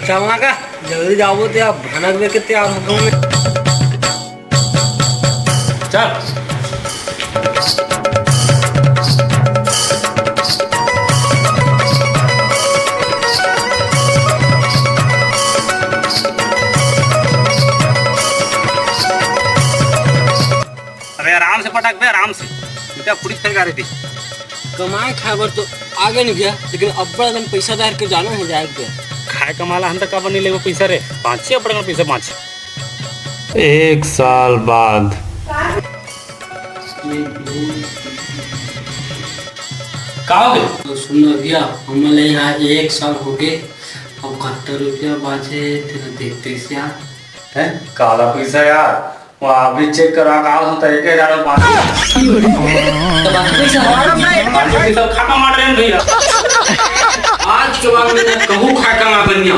चलना का जल्दी जाओ तो आप भनक लेके तैयार हो गए चल अरे आराम से पटक बे आराम से बेटा पूरी फेर रही थी कमाए खाबर तो आगे नहीं गया लेकिन अब बड़ा दिन पैसा दार के जाना है जाएगा खाए कमाला हम तक कब नहीं लेगो पैसा रे 5 पड़ेगा पैसा 5 1 साल बाद का हो गए तो सुनो भैया हमारे यहाँ 1 साल हो गए अब 71 रुपया बाजे तेरा देखते से यार है काला पैसा यार वहाँ भी चेक करा का होता है 1005 पैसा खाता मार रहे हैं भैया आज के बाद में कहूँ खा कमा बनिया